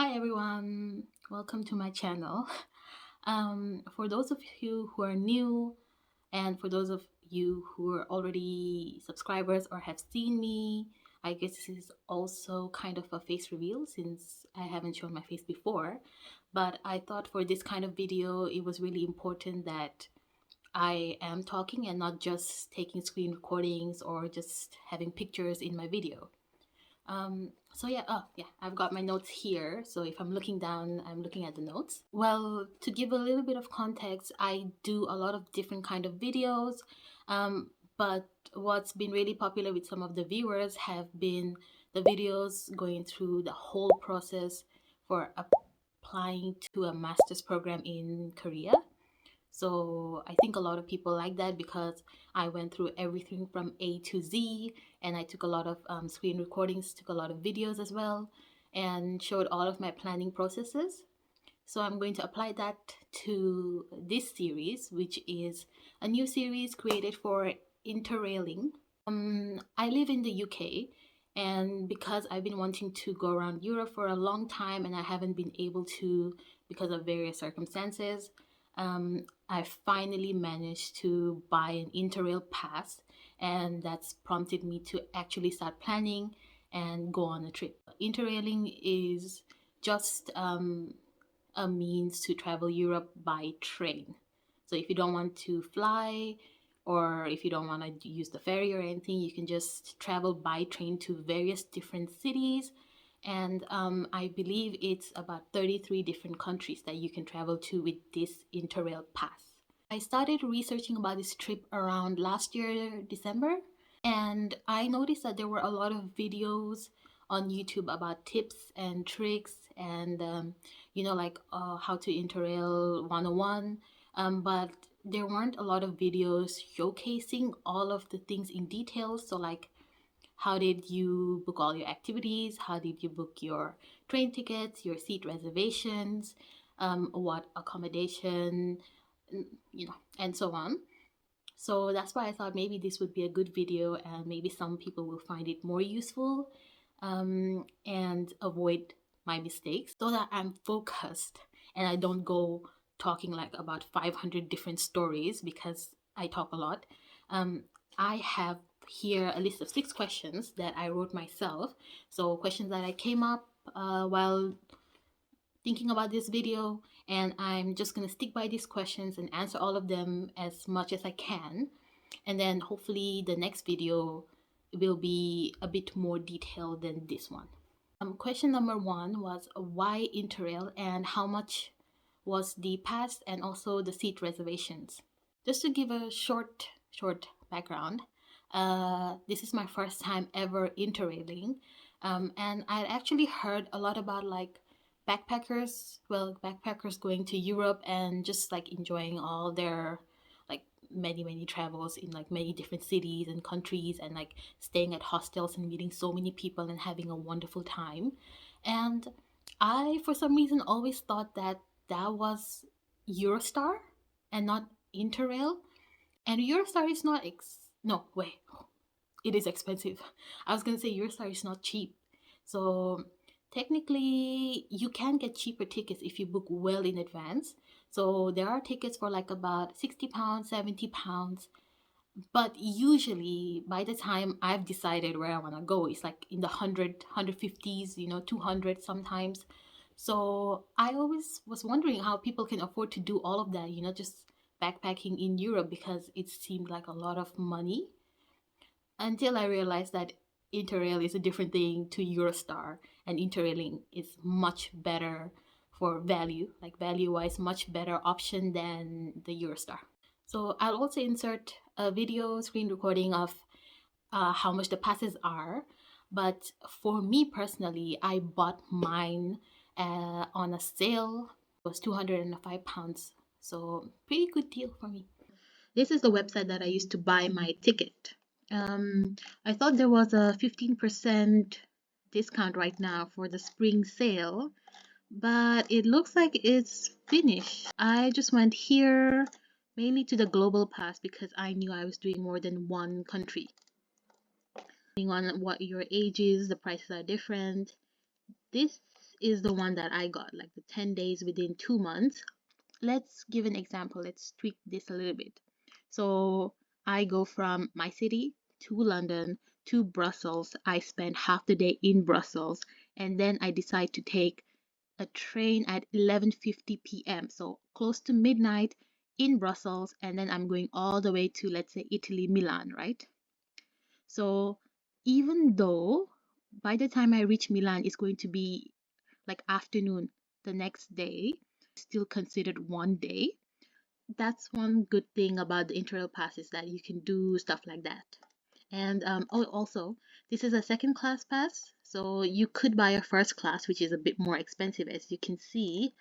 Hi everyone, welcome to my channel. For those of you who are new and for those of you who are already subscribers or have seen me, I guess this is also kind of a face reveal since I haven't shown my face before. But I thought for this kind of video, it was really important that I am talking and not just taking screen recordings or just having pictures in my video. I've got my notes here. So if I'm looking down, I'm looking at the notes. Well, to give a little bit of context, I do a lot of different kind of videos. But what's been really popular with some of the viewers have been the videos going through the whole process for applying to a master's program in Korea. So I think a lot of people like that because I went through everything from A to Z, and I took a lot of screen recordings, took a lot of videos as well, and showed all of my planning processes. So I'm going to apply that to this series, which is a new series created for interrailing. I live in the UK, and because I've been wanting to go around Europe for a long time and I haven't been able to because of various circumstances, I finally managed to buy an Interrail pass, and that's prompted me to actually start planning and go on a trip. Interrailing is just a means to travel Europe by train. So if you don't want to fly or if you don't want to use the ferry or anything, you can just travel by train to various different cities. And I believe it's about 33 different countries that you can travel to with this Interrail pass. I started researching about this trip around last year, December, and I noticed that there were a lot of videos on YouTube about tips and tricks and like how to Interrail 101. But there weren't a lot of videos showcasing all of the things in detail. So like, how did you book all your activities? How did you book your train tickets, your seat reservations, what accommodation, and so on. So that's why I thought maybe this would be a good video and maybe some people will find it more useful and avoid my mistakes so that I'm focused and I don't go talking like about 500 different stories because I talk a lot. I have here a list of 6 questions that I wrote myself. So questions that I came up while thinking about this video, and I'm just gonna stick by these questions and answer all of them as much as I can. And then hopefully the next video will be a bit more detailed than this one. Question number 1 was why Interrail and how much was the pass and also the seat reservations. Just to give a short background, this is my first time ever interrailing, and I'd actually heard a lot about like backpackers going to Europe and just like enjoying all their like many travels in like many different cities and countries and like staying at hostels and meeting so many people and having a wonderful time. And I for some reason always thought that that was Eurostar and not Interrail. And Eurostar is not no, wait. It is expensive. I was gonna say Eurostar is not cheap. So technically you can get cheaper tickets if you book well in advance. So there are tickets for like about £60, £70. But usually by the time I've decided where I wanna go, it's like in the 150s, 200 sometimes. So I always was wondering how people can afford to do all of that, just backpacking in Europe because it seemed like a lot of money until I realized that Interrail is a different thing to Eurostar, and Interrailing is much better for value, like value-wise, much better option than the Eurostar. So I'll also insert a video screen recording of how much the passes are. But for me personally, I bought mine on a sale. It was £205. So pretty good deal for me. This is the website that I used to buy my ticket. I thought there was a 15% discount right now for the spring sale, but it looks like it's finished. I just went here mainly to the global pass because I knew I was doing more than one country. Depending on what your age is, the prices are different. This is the one that I got, like the 10 days within 2 months. Let's give an example. Let's tweak this a little bit. So I go from my city to London to Brussels. I spend half the day in Brussels, and then I decide to take a train at 11:50 p.m. So close to midnight in Brussels, and then I'm going all the way to, let's say, Italy, Milan, right? So even though by the time I reach Milan, it's going to be like afternoon the next day, still considered one day. That's one good thing about the Interrail pass is that you can do stuff like that. And oh, also, this is a second class pass, so you could buy a first class, which is a bit more expensive, as you can see.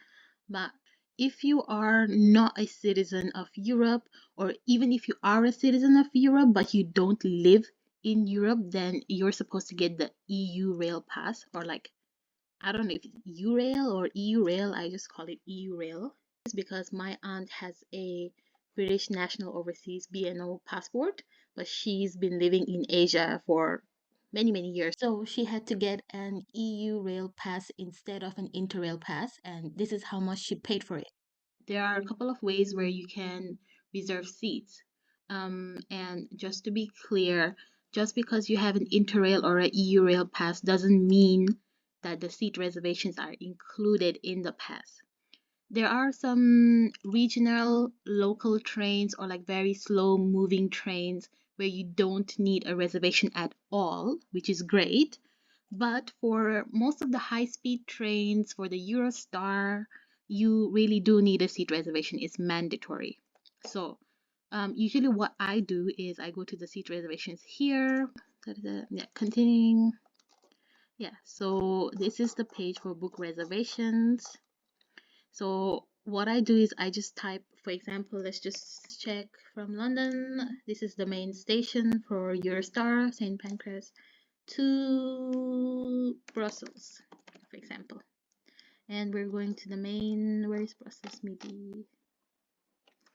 But if you are not a citizen of Europe, or even if you are a citizen of Europe but you don't live in Europe, then you're supposed to get the EU Rail Pass, or like, I don't know if it's U-Rail or EU Rail. I just call it EU Rail. It's because my aunt has a British National Overseas BNO passport, but she's been living in Asia for many, many years. So she had to get an EU Rail Pass instead of an Interrail Pass, and this is how much she paid for it. There are a couple of ways where you can reserve seats. And just to be clear, just because you have an Interrail or a EU Rail Pass doesn't mean that the seat reservations are included in the pass. There are some regional local trains or like very slow moving trains where you don't need a reservation at all, which is great. But for most of the high speed trains, for the Eurostar, you really do need a seat reservation. It's mandatory. So usually what I do is I go to the seat reservations here. Yeah, continuing. Yeah, so this is the page for book reservations. So what I do is I just type, for example, let's just check from London. This is the main station for Eurostar, St. Pancras to Brussels, for example. And we're going to the main, where is Brussels Midi?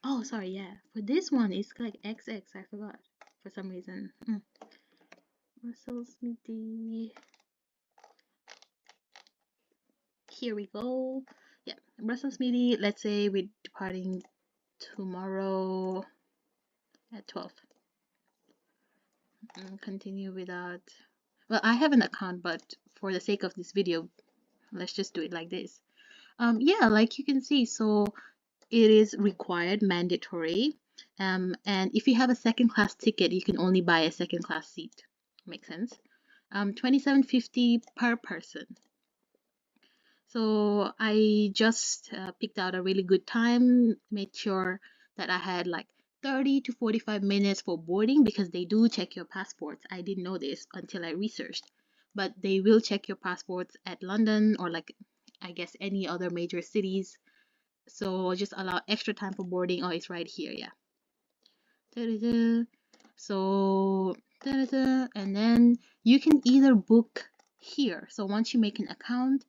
Oh, sorry, yeah. For this one, it's like XX, I forgot for some reason. Brussels Midi. Here we go. Yeah, Brussels Midi, let's say we're departing tomorrow at 12. Continue without, well, I have an account, but for the sake of this video, let's just do it like this. Yeah, like you can see, so it is required, mandatory. And if you have a second class ticket, you can only buy a second class seat. Makes sense. $27.50 per person. So I just picked out a really good time, made sure that I had like 30 to 45 minutes for boarding because they do check your passports. I didn't know this until I researched, but they will check your passports at London or like I guess any other major cities. So just allow extra time for boarding. Oh, it's right here, yeah. Da-da-da. So, da-da-da. And then you can either book here. So once you make an account,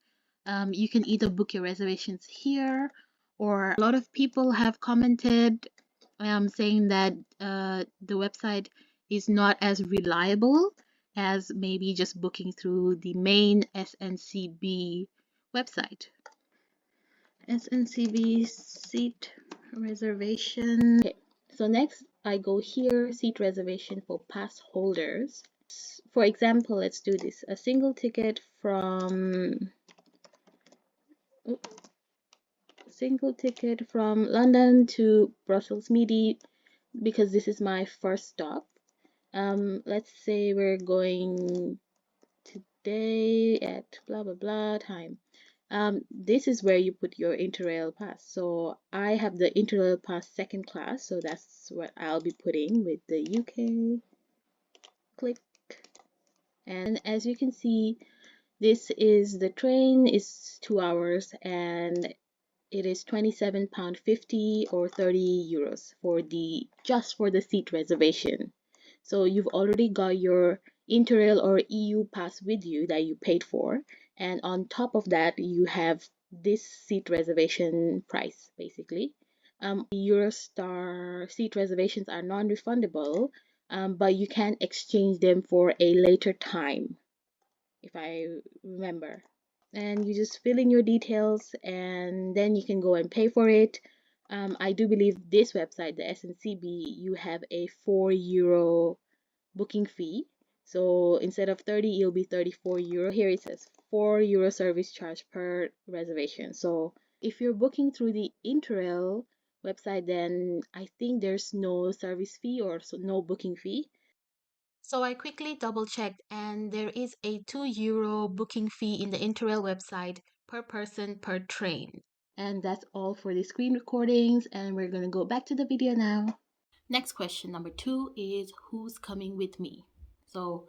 you can either book your reservations here, or a lot of people have commented saying that the website is not as reliable as maybe just booking through the main SNCB website. SNCB seat reservation. Okay, so next I go here, seat reservation for pass holders. For example, let's do this. A single ticket from London to Brussels Midi, because this is my first stop. Let's say we're going today at blah blah blah time. This is where you put your Interrail pass. So I have the Interrail pass second class, so that's what I'll be putting with the UK. Click. And as you can see, this is the train, is 2 hours, and it is £27.50 or €30 for just for the seat reservation. So you've already got your Interrail or EU pass with you that you paid for, and on top of that you have this seat reservation price basically. Eurostar seat reservations are non-refundable, but you can exchange them for a later time, if I remember. and you just fill in your details and then you can go and pay for it. I do believe this website, the SNCB, you have a €4 booking fee. So instead of 30, it'll be €34. Here it says €4 service charge per reservation. So if you're booking through the Interrail website, then I think there's no service fee or no booking fee. So I quickly double checked, and there is a €2 booking fee in the Interrail website per person per train. And that's all for the screen recordings, and we're gonna go back to the video now. Next question, number 2, is who's coming with me? So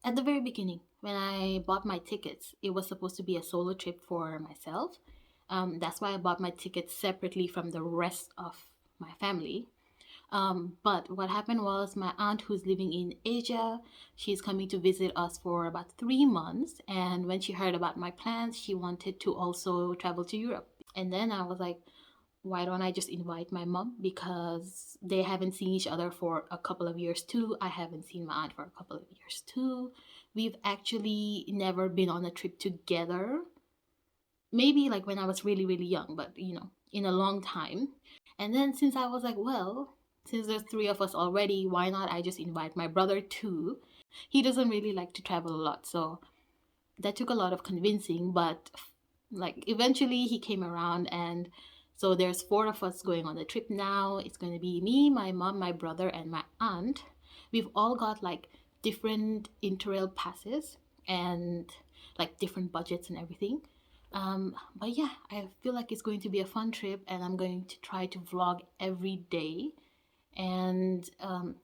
at the very beginning, when I bought my tickets, it was supposed to be a solo trip for myself. That's why I bought my tickets separately from the rest of my family. But what happened was my aunt, who's living in Asia, she's coming to visit us for about 3 months. And when she heard about my plans, she wanted to also travel to Europe. And then I was like, why don't I just invite my mom? Because they haven't seen each other for a couple of years too. I haven't seen my aunt for a couple of years too. We've actually never been on a trip together. Maybe like when I was really, really young, but in a long time. And then since I was like, well, since there's three of us already, why not I just invite my brother too? He doesn't really like to travel a lot, so that took a lot of convincing, but like eventually he came around, and so there's four of us going on the trip now. It's going to be me, my mom, my brother, and my aunt. We've all got like different Interrail passes and like different budgets and everything. But yeah, I feel like it's going to be a fun trip, and I'm going to try to vlog every day, and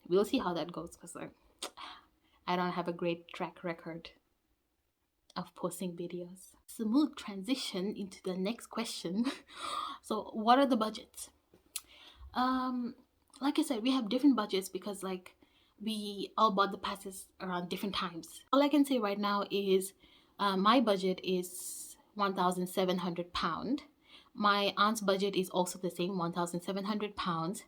we'll see how that goes, because I don't have a great track record of posting videos. Smooth transition into the next question. So, what are the budgets? Um, like I said, we have different budgets because like we all bought the passes around different times. All I can say right now is my budget is £1,700. My aunt's budget is also the same, £1,700.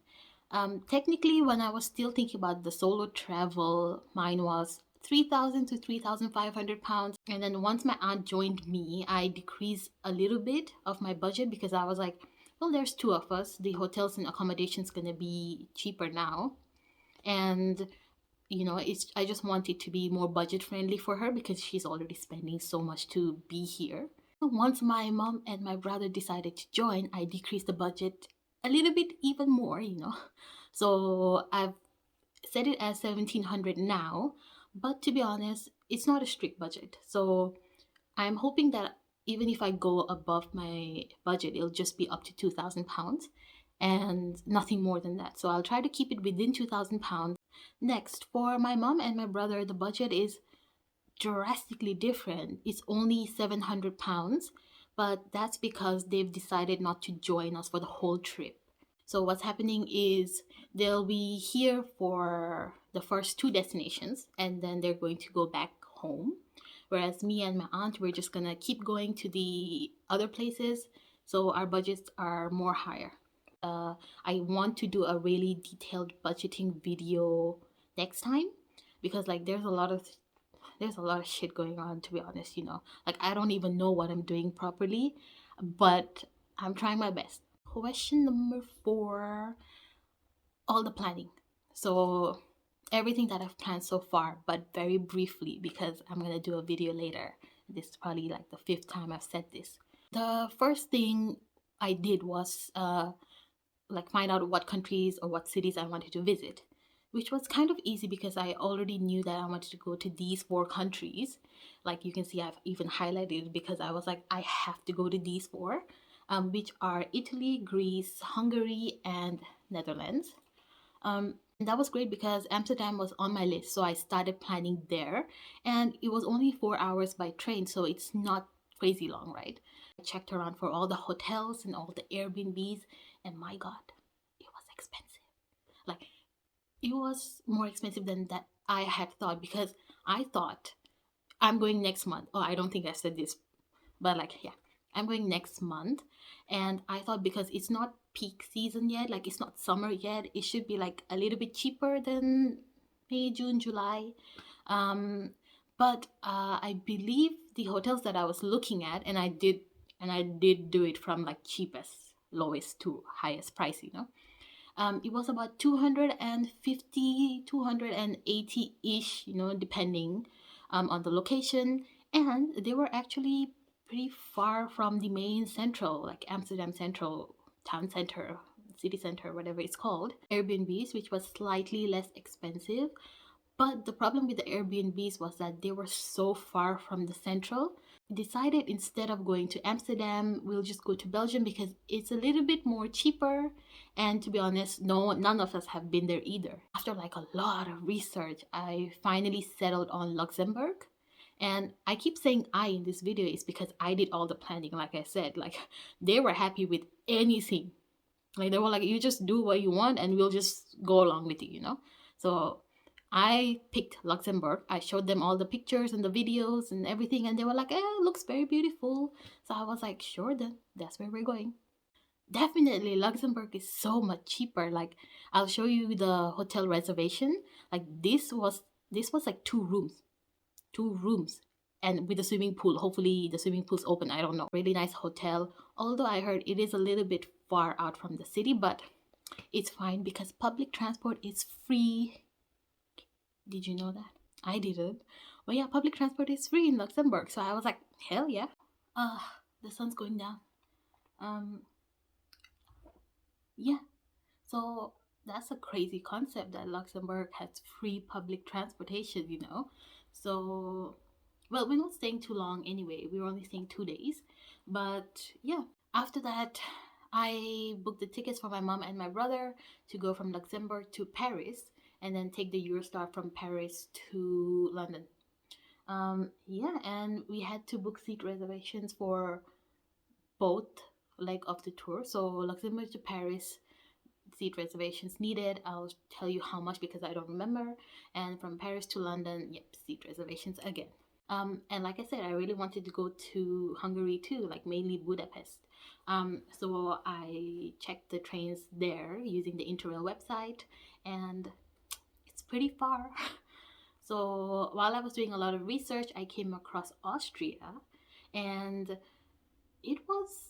Technically, when I was still thinking about the solo travel, mine was 3,000 to £3,500. And then once my aunt joined me, I decreased a little bit of my budget because I was like, well, there's two of us. The hotels and accommodations gonna be cheaper now, and I just want it to be more budget friendly for her because she's already spending so much to be here. Once my mom and my brother decided to join, I decreased the budget a little bit even more. So I've set it as 1,700 now, but to be honest, it's not a strict budget. So I'm hoping that even if I go above my budget, it'll just be up to £2,000 and nothing more than that. So I'll try to keep it within £2,000. Next, for my mom and my brother, the budget is drastically different. It's only £700, but that's because they've decided not to join us for the whole trip. So what's happening is they'll be here for the first two destinations, and then they're going to go back home. Whereas me and my aunt, we're just gonna keep going to the other places, so our budgets are more higher. I want to do a really detailed budgeting video next time, because like there's a lot of shit going on, to be honest. Like I don't even know what I'm doing properly, but I'm trying my best. Question number 4, all the planning. So everything that I've planned so far, but very briefly because I'm gonna do a video later. This is probably like the 5th time I've said this. The first thing I did was like find out what countries or what cities I wanted to visit, which was kind of easy because I already knew that I wanted to go to these 4 countries. Like you can see, I've even highlighted it because I was like, I have to go to these 4, which are Italy, Greece, Hungary, and Netherlands. And that was great because Amsterdam was on my list, so I started planning there. And it was only 4 hours by train, so it's not crazy long, right? I checked around for all the hotels and all the Airbnbs, and my God, it was expensive. Like, it was more expensive than that I had thought, because I thought I'm going next month. Oh, I don't think I said this, but like, yeah, I'm going next month, and I thought because it's not peak season yet, like it's not summer yet, it should be like a little bit cheaper than May, June, July. um but I believe the hotels that I was looking at, and I did do it from like cheapest, lowest to highest price, it was about 250, 280 ish, depending on the location. And they were actually pretty far from the main central, like Amsterdam Central, town center, city center, whatever it's called. Airbnbs, which was slightly less expensive. But the problem with the Airbnbs was that they were so far from the central. Decided instead of going to Amsterdam, we'll just go to Belgium because it's a little bit more cheaper. And to be honest, no, none of us have been there either. After like a lot of research, I finally settled on Luxembourg. And I keep saying I in this video is because I did all the planning, like I said. Like they were happy with anything. Like they were like, you just do what you want and we'll just go along with you. So I picked Luxembourg. I showed them all the pictures and the videos and everything, and they were like, it looks very beautiful. So I was like, sure, then that's where we're going. Definitely, Luxembourg is so much cheaper. Like, I'll show you the hotel reservation. Like, this was like two rooms, and with a swimming pool. Hopefully, the swimming pool's open. I don't know. Really nice hotel. Although I heard it is a little bit far out from the city, but it's fine because public transport is free. Did you know that? I didn't. But yeah, public transport is free in Luxembourg. So I was like, hell yeah. The sun's going down. Um, yeah. So that's a crazy concept that Luxembourg has free public transportation. So, well, we're not staying too long anyway. We were only staying 2 days. But yeah, after that, I booked the tickets for my mom and my brother to go from Luxembourg to Paris and then take the Eurostar from Paris to London. Yeah, and we had to book seat reservations for both leg of the tour. So Luxembourg to Paris, seat reservations needed. I'll tell you how much because I don't remember. And from Paris to London, yep, seat reservations again. And like I said, I really wanted to go to Hungary too, like mainly Budapest. So I checked the trains there using the Interrail website, and it's pretty far. So while I was doing a lot of research, I came across Austria, and it was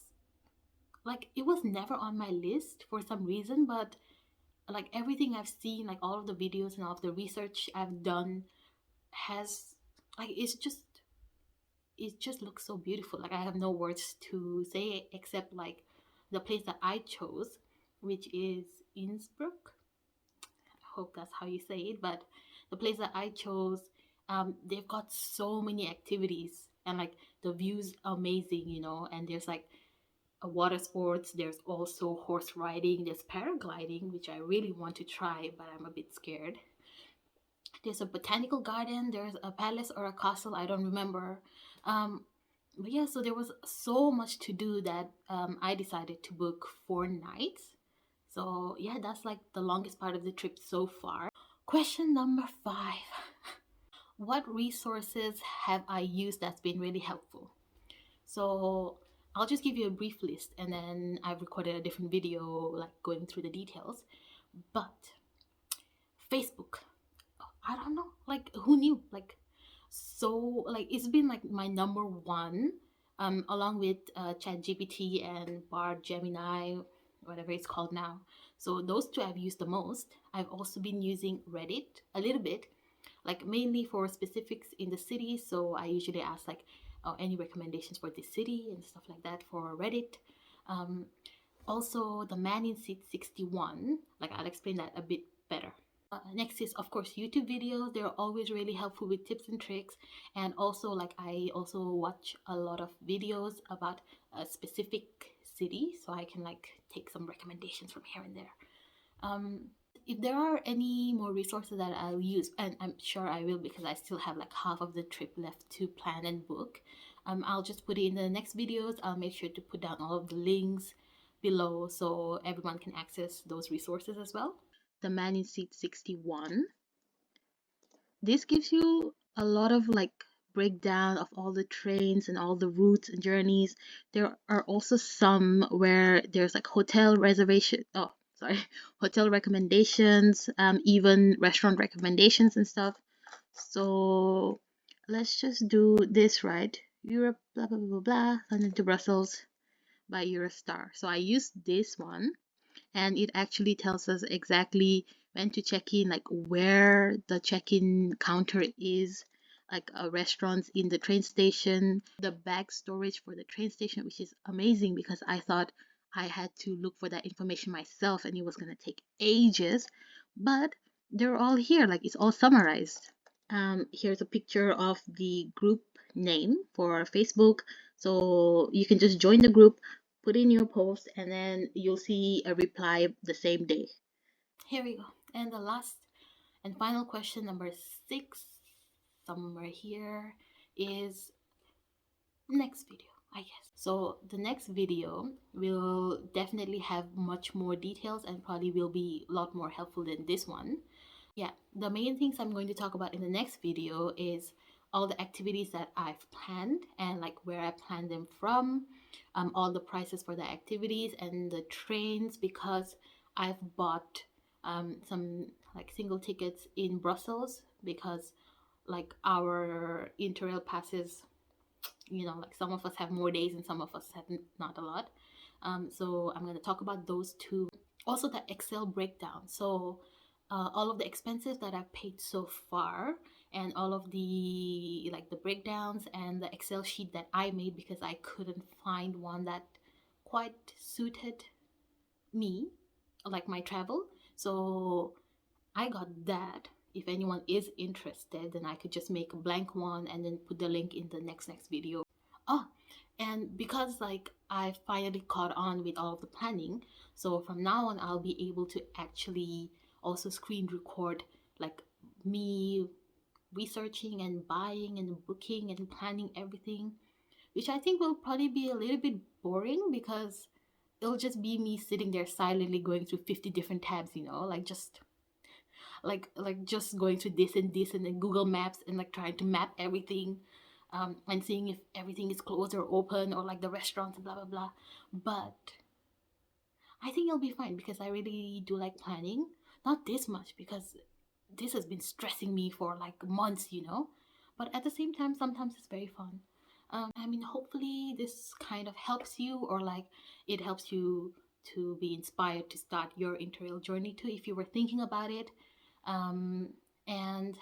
it was never on my list for some reason, but like everything I've seen, like all of the videos and all of the research I've done has it just looks so beautiful. Like I have no words to say except like the place that I chose, which is Innsbruck. I hope that's how you say it, but the place that I chose, they've got so many activities and like the view's amazing, and there's like a water sports, there's also horse riding, there's paragliding, which I really want to try, but I'm a bit scared. There's a botanical garden, there's a palace or a castle, I don't remember. But yeah, so there was so much to do that I decided to book 4 nights. So yeah, that's like the longest part of the trip so far. Question number 5. What resources have I used that's been really helpful? So I'll just give you a brief list and then I've recorded a different video like going through the details. But Facebook, I don't know, like who knew? Like so like it's been like my number one, along with ChatGPT and Bard Gemini, whatever it's called now. So those two I've used the most. I've also been using Reddit a little bit, like mainly for specifics in the city. So I usually ask like, any recommendations for this city and stuff like that for Reddit. Um, Also, the man in seat 61, like I'll explain that a bit better. Next is of course YouTube videos. They're always really helpful with tips and tricks, and also like I also watch a lot of videos about a specific city, so I can like take some recommendations from here and there. If there are any more resources that I'll use, and I'm sure I will because I still have like half of the trip left to plan and book, I'll just put it in the next videos. I'll make sure to put down all of the links below so everyone can access those resources as well. The man in seat 61. This gives you a lot of like breakdown of all the trains and all the routes and journeys. There are also some where there's like hotel reservation. Oh, sorry, hotel recommendations, even restaurant recommendations and stuff. So let's just do this right. Europe, blah, blah, blah, blah, blah, London to Brussels by Eurostar. So I used this one, and it actually tells us exactly when to check in, like where the check-in counter is, like restaurants in the train station, the bag storage for the train station, which is amazing because I thought I had to look for that information myself and it was going to take ages, but they're all here, like it's all summarized. Here's a picture of the group name for Facebook, so you can just join the group, put in your post, and then you'll see a reply the same day. Here we go. And the last and final question, number 6, somewhere here, is next video, I guess. So the next video will definitely have much more details and probably will be a lot more helpful than this one. Yeah, the main things I'm going to talk about in the next video is all the activities that I've planned and like where I planned them from, all the prices for the activities and the trains, because I've bought some like single tickets in Brussels because like our Interrail passes, like some of us have more days and some of us have not a lot. So I'm going to talk about those two. Also, the Excel breakdown. So all of the expenses that I've paid so far, and all of the like the breakdowns and the Excel sheet that I made because I couldn't find one that quite suited me, like my travel. So I got that. If anyone is interested, then I could just make a blank one and then put the link in the next video. Oh, and because like I finally caught on with all of the planning, so from now on I'll be able to actually also screen record like me researching and buying and booking and planning everything, which I think will probably be a little bit boring because it'll just be me sitting there silently going through 50 different tabs, like just going through this and then Google Maps and like trying to map everything, and seeing if everything is closed or open or like the restaurants blah blah blah. But I think it'll be fine because I really do like planning. Not this much because this has been stressing me for like months. But at the same time, sometimes it's very fun. I mean, hopefully this kind of helps you, or like it helps you to be inspired to start your Interrail journey too, if you were thinking about it. And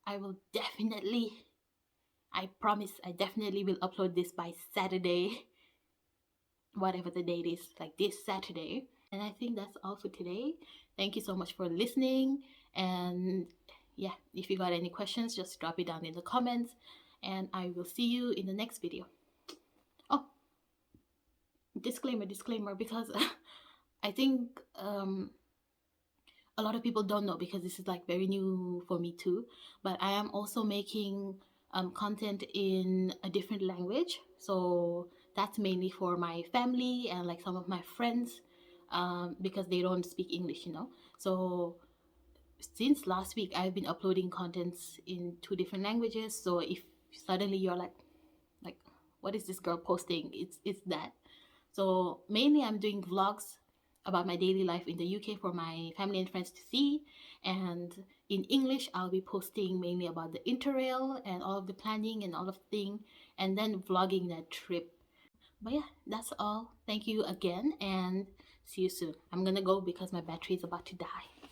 I will definitely, I promise, I definitely will upload this by Saturday, whatever the date is, like this Saturday. And I think that's all for today. Thank you so much for listening. And yeah, if you got any questions, just drop it down in the comments. And I will see you in the next video. Oh, disclaimer, because I think a lot of people don't know because this is like very new for me too. But I am also making content in a different language. So that's mainly for my family and like some of my friends, because they don't speak English. So since last week, I've been uploading contents in 2 different languages. So if suddenly you're like, what is this girl posting? It's that. So mainly I'm doing vlogs about my daily life in the UK for my family and friends to see. And in English, I'll be posting mainly about the Interrail and all of the planning and all of the thing, and then vlogging that trip. But yeah, that's all. Thank you again and see you soon. I'm gonna go because my battery is about to die.